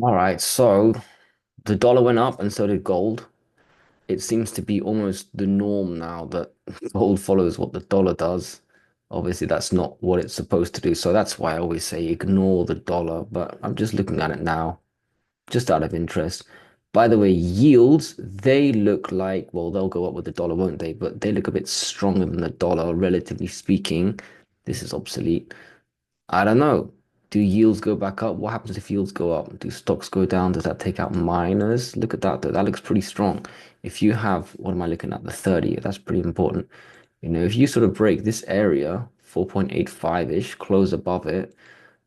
All right, so the dollar went up and so did gold. It seems to be almost the norm now that gold follows what the dollar does. Obviously, that's not what it's supposed to do. So that's why I always say ignore the dollar. But I'm just looking at it now, just out of interest. By the way, yields, they look like, well, they'll go up with the dollar, won't they? But they look a bit stronger than the dollar, relatively speaking. This is obsolete. I don't know. Do yields go back up? What happens if yields go up? Do stocks go down? Does that take out miners? Look at that though. That looks pretty strong. If you have, what am I looking at? The 30, that's pretty important. You know, if you sort of break this area, 4.85-ish, close above it,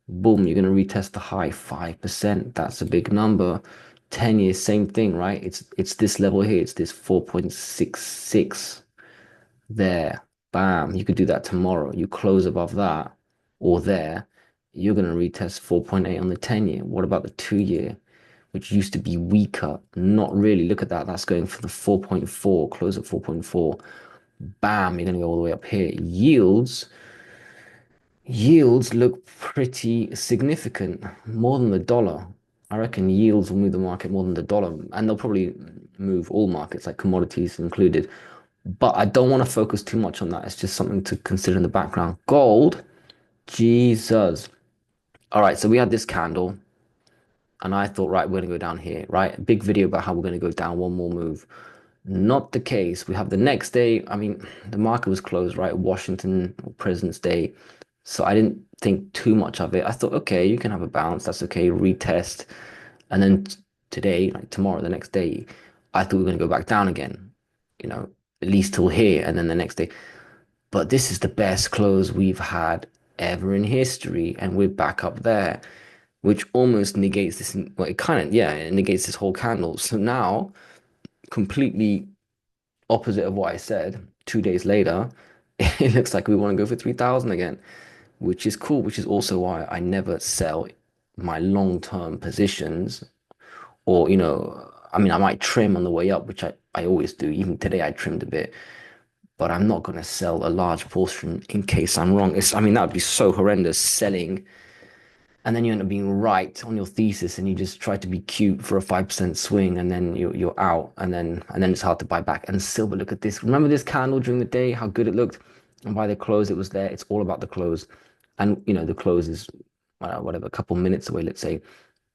boom, you're going to retest the high 5%. That's a big number. 10 years, same thing, right? It's this level here. It's this 4.66 there. Bam. You could do that tomorrow. You close above that or there, you're going to retest 4.8 on the 10 year. What about the 2 year, which used to be weaker? Not really. Look at that. That's going for the 4.4, close at 4.4. Bam. You're going to go all the way up here. Yields look pretty significant, more than the dollar. I reckon yields will move the market more than the dollar, and they'll probably move all markets, like commodities included. But I don't want to focus too much on that. It's just something to consider in the background. Gold, Jesus. All right, so we had this candle, and I thought, right, we're gonna go down here, right? Big video about how we're gonna go down one more move. Not the case. We have the next day. I mean, the market was closed, right? Washington President's Day. So I didn't think too much of it. I thought, okay, you can have a bounce. That's okay. Retest. And then today, like tomorrow, the next day, I thought we were going to go back down again, you know, at least till here. And then the next day. But this is the best close we've had ever in history. And we're back up there, which almost negates this. Well, it kind of, yeah, it negates this whole candle. So now, completely opposite of what I said, 2 days later, it looks like we want to go for 3,000 again, which is cool, which is also why I never sell my long-term positions or, I mean, I might trim on the way up, which I always do. Even today, I trimmed a bit, but I'm not going to sell a large portion in case I'm wrong. I mean, that would be so horrendous selling and then you end up being right on your thesis and you just try to be cute for a 5% swing and then you're out and then it's hard to buy back. And silver, look at this. Remember this candle during the day, how good it looked? And by the close, it was there. It's all about the close. And the close is whatever, a couple minutes away, let's say.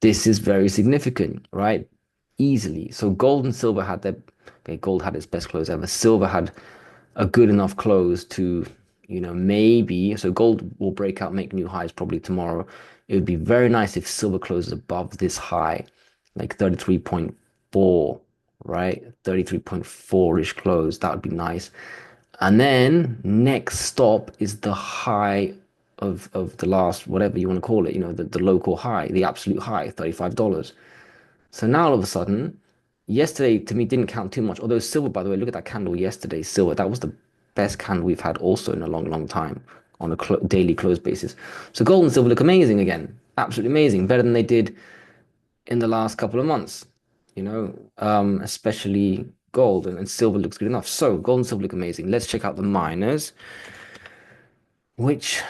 This is very significant, right? Easily. So gold and silver had their okay, gold had its best close ever. Silver had a good enough close to, maybe. So gold will break out, make new highs probably tomorrow. It would be very nice if silver closes above this high, like 33.4, right? 33.4-ish close. That would be nice. And then next stop is the high of the last, whatever you want to call it, the local high, the absolute high, $35. So now all of a sudden, yesterday to me didn't count too much. Although silver, by the way, look at that candle yesterday. Silver, that was the best candle we've had also in a long, long time on a daily close basis. So gold and silver look amazing again. Absolutely amazing. Better than they did in the last couple of months, especially gold and silver looks good enough. So gold and silver look amazing. Let's check out the miners, which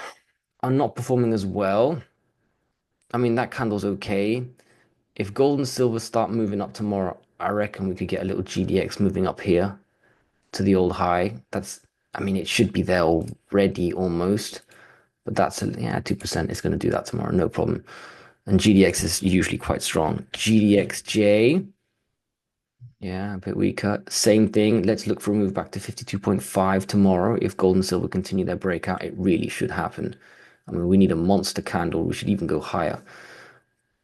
are not performing as well. I mean, that candle's okay. If gold and silver start moving up tomorrow, I reckon we could get a little GDX moving up here to the old high. I mean, it should be there already almost, but yeah, 2% is going to do that tomorrow, no problem. And GDX is usually quite strong. GDXJ, yeah, a bit weaker. Same thing. Let's look for a move back to 52.5 tomorrow. If gold and silver continue their breakout, it really should happen. I mean, we need a monster candle. We should even go higher.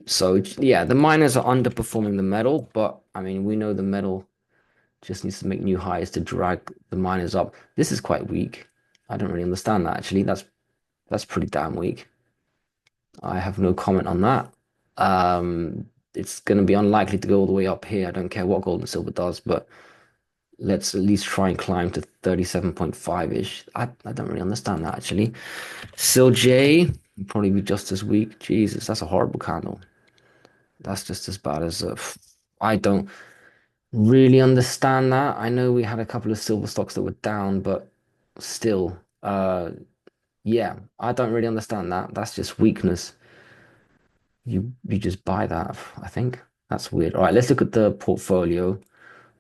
So yeah, the miners are underperforming the metal, but I mean, we know the metal just needs to make new highs to drag the miners up. This is quite weak. I don't really understand that actually. That's pretty damn weak. I have no comment on that. It's going to be unlikely to go all the way up here. I don't care what gold and silver does, but let's at least try and climb to 37.5-ish. I don't really understand that actually. SILJ will probably be just as weak. Jesus, that's a horrible candle. That's just as bad as I don't really understand that. I know we had a couple of silver stocks that were down, but still, yeah, I don't really understand that. That's just weakness. You just buy that, I think. That's weird. All right, let's look at the portfolio.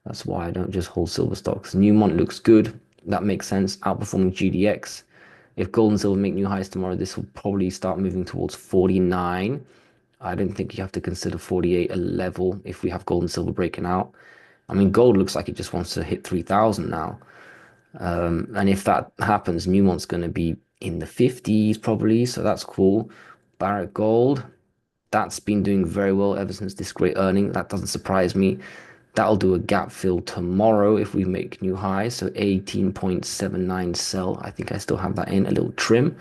That's why I don't just hold silver stocks. Newmont looks good. That makes sense. Outperforming GDX. If gold and silver make new highs tomorrow, this will probably start moving towards 49. I don't think you have to consider 48 a level if we have gold and silver breaking out. I mean, gold looks like it just wants to hit 3,000 now. And if that happens, Newmont's going to be in the 50s probably. So that's cool. Barrick Gold, that's been doing very well ever since this great earning. That doesn't surprise me. That'll do a gap fill tomorrow if we make new highs. So 18.79 sell. I think I still have that in a little trim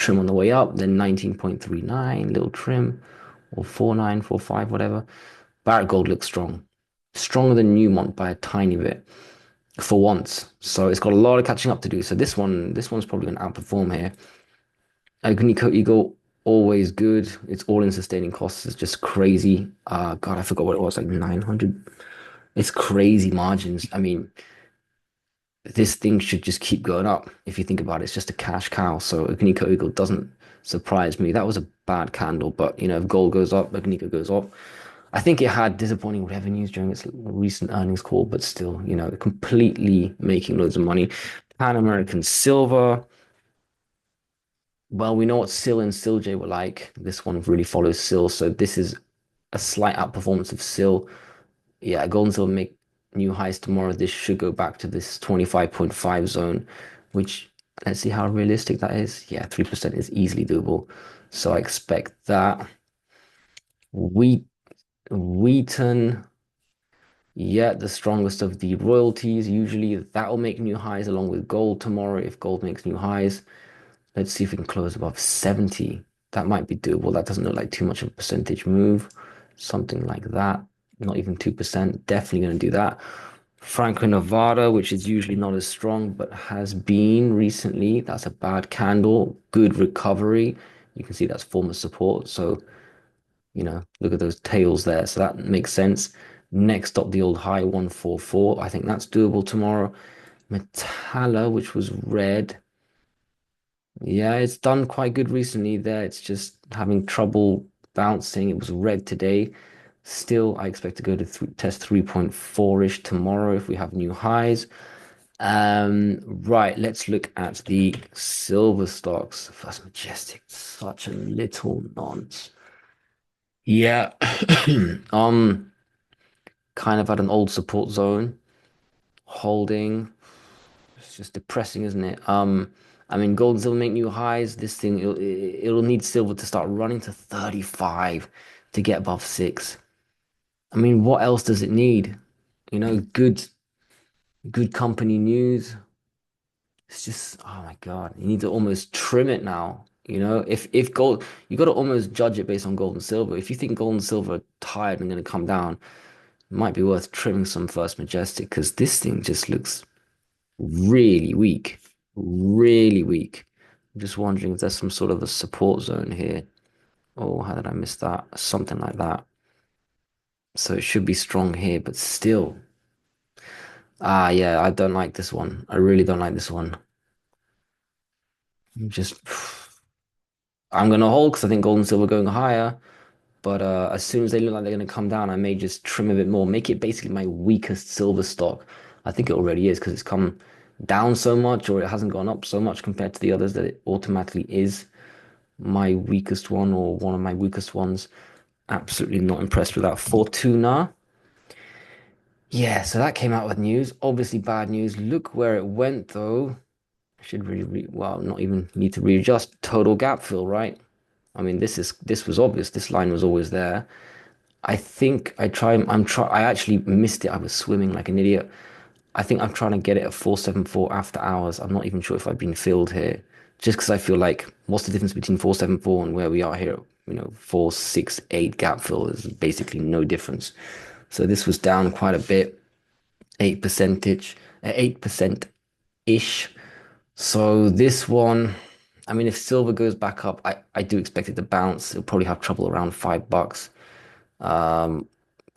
on the way up. Then 19.39, little trim, or 49, 45, whatever. Barrick Gold looks strong, stronger than Newmont by a tiny bit for once. So it's got a lot of catching up to do. So this one's probably going to outperform here. Agnico-Eagle, always good. Its all-in sustaining costs is just crazy. God, I forgot what it was, like 900. It's crazy margins. I mean, this thing should just keep going up. If you think about it, it's just a cash cow. So Agnico-Eagle doesn't surprise me. That was a bad candle, but if gold goes up, Agnico goes up. I think it had disappointing revenues during its recent earnings call, but still, completely making loads of money. Pan American Silver. Well, we know what SIL and SILJ were like. This one really follows SIL, so this is a slight outperformance of SIL. Yeah, gold and silver make new highs tomorrow. This should go back to this 25.5 zone, which let's see how realistic that is. Yeah, 3% is easily doable. So I expect that. Wheat, Wheaton, yeah, the strongest of the royalties. Usually that will make new highs along with gold tomorrow if gold makes new highs. Let's see if we can close above 70. That might be doable. That doesn't look like too much of a percentage move. Something like that. Not even 2%. Definitely going to do that. Franco Nevada, which is usually not as strong, but has been recently. That's a bad candle. Good recovery. You can see that's form of support. So, look at those tails there. So that makes sense. Next up, the old high 144. I think that's doable tomorrow. Metalla, which was red. Yeah, it's done quite good recently there. It's just having trouble bouncing. It was red today. Still, I expect to go to test 3.4-ish tomorrow if we have new highs. Right, let's look at the silver stocks. First Majestic, such a little nonce. Yeah, um, kind of at an old support zone, holding. It's just depressing, isn't it? I mean, gold and silver make new highs. This thing, it'll need silver to start running to 35 to get above 6. I mean, what else does it need? Good company news. It's just, oh my God, you need to almost trim it now. If gold, you got to almost judge it based on gold and silver. If you think gold and silver are tired and going to come down, it might be worth trimming some First Majestic because this thing just looks really weak, really weak. I'm just wondering if there's some sort of a support zone here. Oh, how did I miss that? Something like that. So it should be strong here, but still. Ah, yeah, I don't like this one. I really don't like this one. Just, I'm gonna hold because I think gold and silver are going higher. But as soon as they look like they're gonna come down, I may just trim a bit more, make it basically my weakest silver stock. I think it already is because it's come down so much, or it hasn't gone up so much compared to the others that it automatically is my weakest one or one of my weakest ones. Absolutely not impressed with that. Fortuna. Yeah, so that came out with news. Obviously bad news. Look where it went though. I should really well, not even need to readjust. Total gap fill, right? I mean, this was obvious. This line was always there. I think I actually missed it. I was swimming like an idiot. I think I'm trying to get it at 474 after hours. I'm not even sure if I've been filled here. Just because I feel like what's the difference between 474 and where we are here? 468 gap fill is basically no difference. So this was down quite a bit, 8% ish. So this one, I mean, if silver goes back up, I do expect it to bounce. It'll probably have trouble around $5. Um,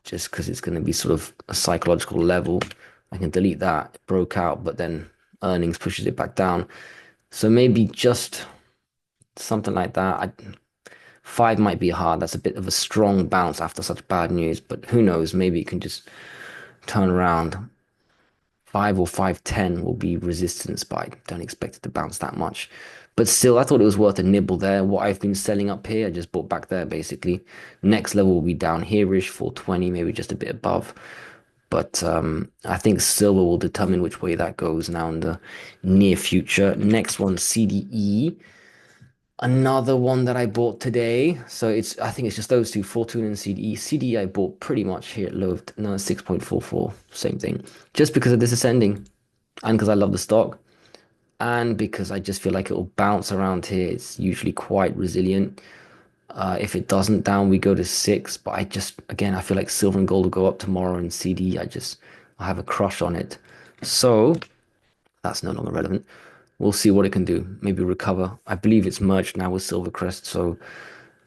just because it's going to be sort of a psychological level. I can delete that. It broke out, but then earnings pushes it back down. So maybe just something like that. 5 might be hard. That's a bit of a strong bounce after such bad news, but who knows? Maybe it can just turn around. 5 or 510 will be resistance, but I don't expect it to bounce that much. But still, I thought it was worth a nibble there. What I've been selling up here, I just bought back there basically. Next level will be down here-ish, 420, maybe just a bit above. But I think silver will determine which way that goes now in the near future. Next one, CDE. Another one that I bought today. So I think it's just those two, Fortuna and CDE. CDE I bought pretty much here at low of, no, 6.44, same thing. Just because of this ascending and because I love the stock and because I just feel like it will bounce around here. It's usually quite resilient. If it doesn't down, we go to 6. But again, I feel like silver and gold will go up tomorrow and CD, I have a crush on it. So that's no longer relevant. We'll see what it can do. Maybe recover. I believe it's merged now with Silvercrest, so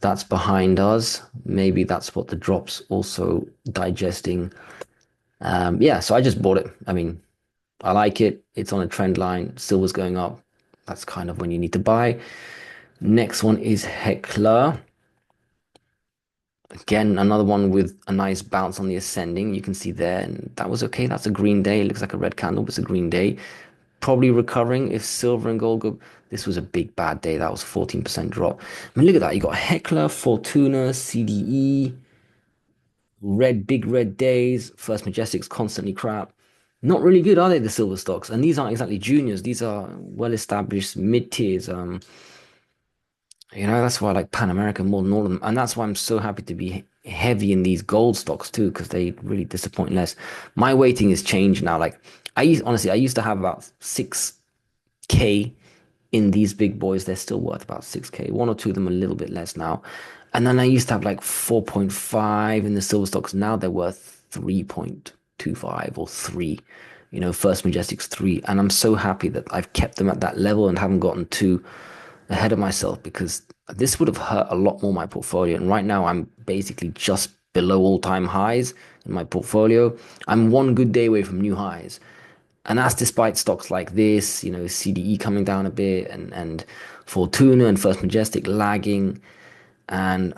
that's behind us. Maybe that's what the drop's also digesting. Yeah, so I just bought it. I mean, I like it. It's on a trend line. Silver's going up. That's kind of when you need to buy. Next one is Hecla. Again, another one with a nice bounce on the ascending. You can see there, and that was okay. That's a green day. It looks like a red candle, but it's a green day. Probably recovering if silver and gold go. This was a big bad day. That was 14% drop. I mean, look at that. You got Hecla, Fortuna, CDE, big red days. First Majestic's constantly crap. Not really good, are they, the silver stocks? And these aren't exactly juniors. These are well-established mid-tiers. That's why I like Pan American more than all of them. And that's why I'm so happy to be heavy in these gold stocks too, because they really disappoint less. My weighting has changed now. Like honestly, I used to have about 6K in these big boys. They're still worth about 6K. One or two of them a little bit less now. And then I used to have like 4.5 in the silver stocks. Now they're worth 3.25 or 3. First Majestic's 3. And I'm so happy that I've kept them at that level and haven't gotten too ahead of myself, because this would have hurt a lot more my portfolio. And right now I'm basically just below all-time highs in my portfolio. I'm one good day away from new highs. And that's despite stocks like this, CDE coming down a bit and Fortuna and First Majestic lagging. And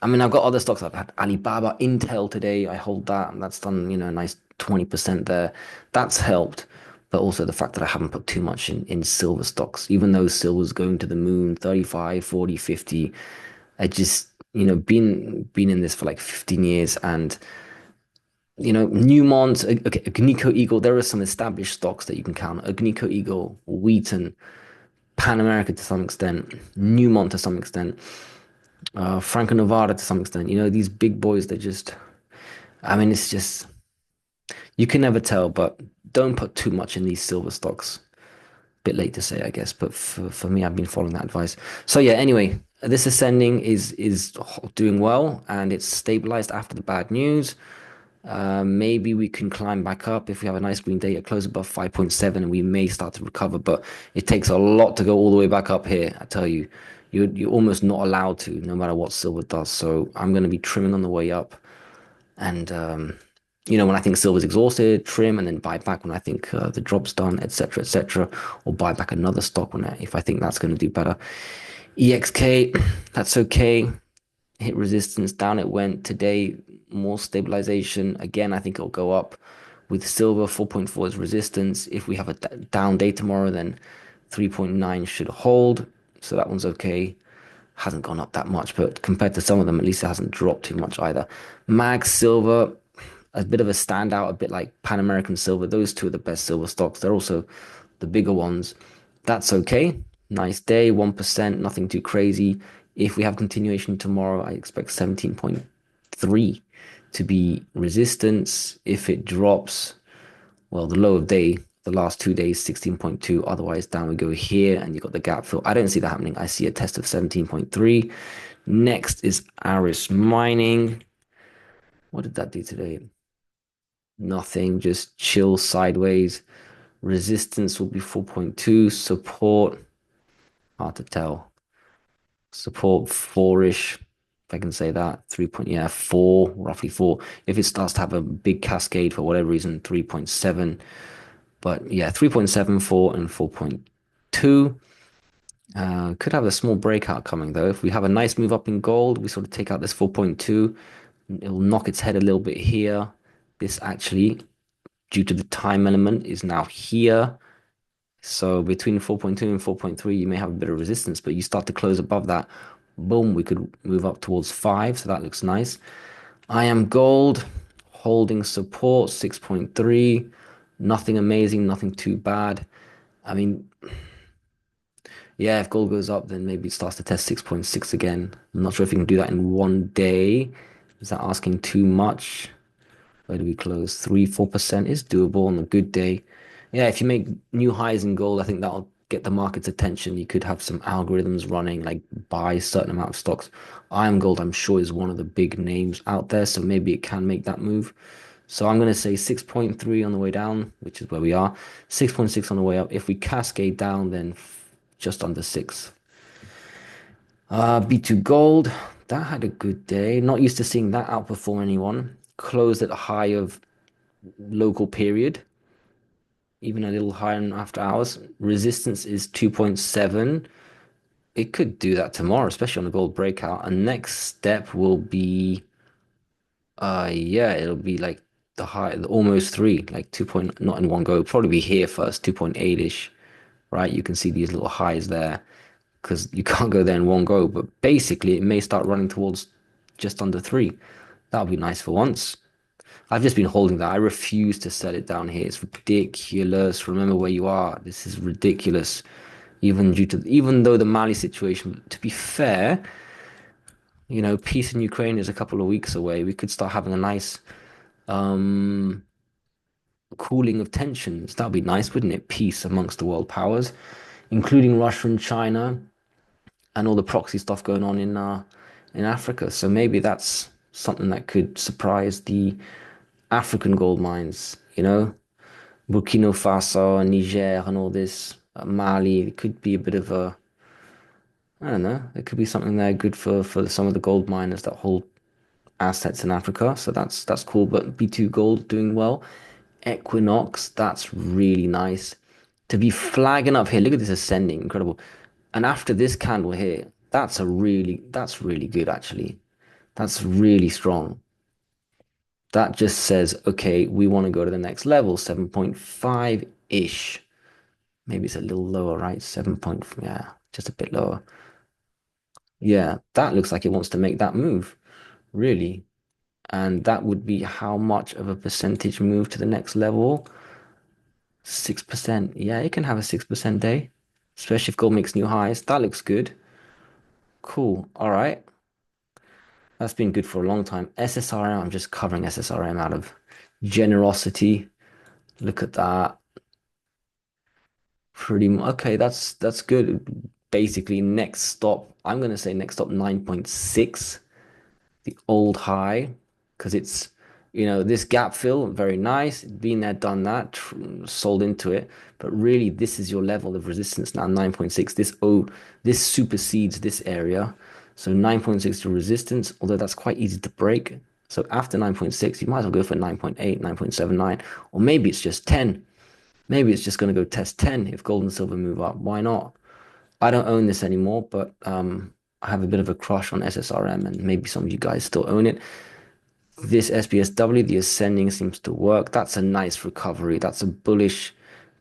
I mean, I've got other stocks. I've had Alibaba, Intel today. I hold that, and that's done, a nice 20% there. That's helped. But also the fact that I haven't put too much in silver stocks, even though silver's going to the moon, 35, 40, 50. I just, been in this for like 15 years, and Newmont, okay, Agnico-Eagle, there are some established stocks that you can count. Agnico-Eagle, Wheaton, Pan America to some extent, Newmont to some extent, Franco Nevada to some extent. These big boys, I mean, it's just, you can never tell, but don't put too much in these silver stocks. Bit late to say, I guess, but for me, I've been following that advice. So yeah, anyway, this ascending is doing well, and it's stabilized after the bad news. Maybe we can climb back up if we have a nice green day, close above 5.7, and we may start to recover, but it takes a lot to go all the way back up here. I tell you, you're almost not allowed to, no matter what silver does. So I'm going to be trimming on the way up. And when I think silver's exhausted, trim and then buy back when I think the drop's done, etc., or buy back another stock if I think that's going to do better. EXK, that's okay. Hit resistance, down it went today. More stabilization. Again, I think it'll go up with silver. 4.4 is resistance. If we have a down day tomorrow, then 3.9 should hold. So that one's okay. Hasn't gone up that much, but compared to some of them, at least it hasn't dropped too much either. Mag Silver, a bit of a standout, a bit like Pan American Silver. Those two are the best silver stocks. They're also the bigger ones. That's okay. Nice day, 1%, nothing too crazy. If we have continuation tomorrow, I expect 17.3 to be resistance. If it drops, well, the low of day, the last 2 days, 16.2. Otherwise, down we go here, and you got the gap fill. I don't see that happening. I see a test of 17.3. Next is Aris Mining. What did that do today? Nothing, just chill sideways. Resistance will be 4.2. Support, hard to tell. Support 4-ish, if I can say that. 3 point, yeah, 4, roughly 4. If it starts to have a big cascade for whatever reason, 3.7. But yeah, 3.74 and 4.2. Could have a small breakout coming though. If we have a nice move up in gold, we sort of take out this 4.2. It'll knock its head a little bit here. This actually, due to the time element, is now here. So between 4.2 and 4.3, you may have a bit of resistance, but you start to close above that. Boom, we could move up towards 5, so that looks nice. I am gold, holding support 6.3. Nothing amazing, nothing too bad. I mean, yeah, if gold goes up, then maybe it starts to test 6.6 again. I'm not sure if you can do that in one day. Is that asking too much? Where do we close? 3, 4% is doable on a good day. Yeah, if you make new highs in gold, I think that'll get the market's attention. You could have some algorithms running, like buy a certain amount of stocks. Iron Gold, I'm sure, is one of the big names out there, so maybe it can make that move. So I'm going to say 6.3 on the way down, which is where we are. 6.6 on the way up. If we cascade down, then just under 6. B2 Gold, that had a good day. Not used to seeing that outperform anyone. Closed at a high of local period, even a little higher in after hours. Resistance is 2.7. It could do that tomorrow, especially on the gold breakout. And next step will be, yeah, it'll be like the high, almost 3, like 2 point, not in one go. Probably be here first, 2.8-ish, right? You can see these little highs there because you can't go there in one go. But basically, it may start running towards just under 3. That would be nice for once. I've just been holding that. I refuse to sell it down here. It's ridiculous. Remember where you are. This is ridiculous. Even though the Mali situation, to be fair, peace in Ukraine is a couple of weeks away. We could start having a nice um cooling of tensions. That'd be nice, wouldn't it? Peace amongst the world powers, including Russia and China, and all the proxy stuff going on in Africa. So maybe that's something that could surprise the African gold mines, Burkina Faso and Niger and all this, Mali. It could be a bit of a, I don't know, it could be something there good for some of the gold miners that hold assets in Africa. So that's cool. But B2 Gold doing well. Equinox, that's really nice. To be flagging up here, look at this ascending, incredible. And after this candle here, that's really good actually. That's really strong. That just says, okay, we want to go to the next level, 7.5-ish. Maybe it's a little lower, right? 7 point, yeah, just a bit lower. Yeah, that looks like it wants to make that move, really. And that would be how much of a percentage move to the next level? 6%. Yeah, it can have a 6% day, especially if gold makes new highs. That looks good. Cool. All right. That's been good for a long time. SSRM, I'm just covering SSRM out of generosity. Look at that. Pretty much. Okay, that's good. Basically, next stop, I'm gonna say next stop 9.6, the old high, because this gap fill, very nice. Been there, done that, sold into it. But really, this is your level of resistance now, 9.6. This supersedes this area. So 9.6 to resistance, although that's quite easy to break. So after 9.6, you might as well go for 9.8, 9.79, or maybe it's just 10. Maybe it's just going to go test 10 if gold and silver move up. Why not? I don't own this anymore, but I have a bit of a crush on SSRM, and maybe some of you guys still own it. This SBSW, the ascending seems to work. That's a nice recovery. That's a bullish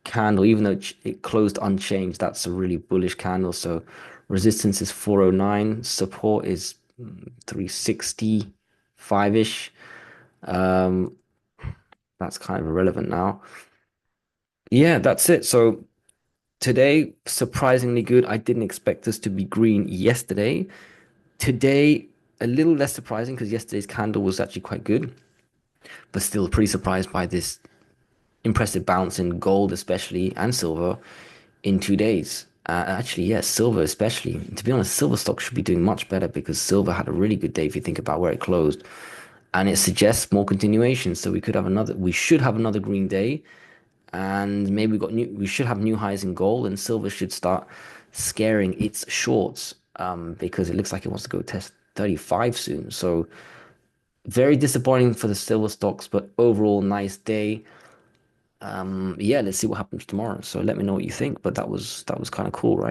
candle, even though it closed unchanged. That's a really bullish candle. So resistance is 409, support is 365-ish. Um, that's kind of irrelevant now. Yeah, that's it. So today, surprisingly good. I didn't expect us to be green yesterday. Today, a little less surprising because yesterday's candle was actually quite good, but still pretty surprised by this impressive bounce in gold, especially, and silver in 2 days. Actually, yes, silver especially. To be honest, silver stock should be doing much better because silver had a really good day if you think about where it closed, and it suggests more continuation. So we should have another green day, and maybe we should have new highs in gold, and silver should start scaring its shorts, because it looks like it wants to go test 35 soon. So very disappointing for the silver stocks, but overall nice day. Yeah, let's see what happens tomorrow. So let me know what you think. But that was kind of cool, right?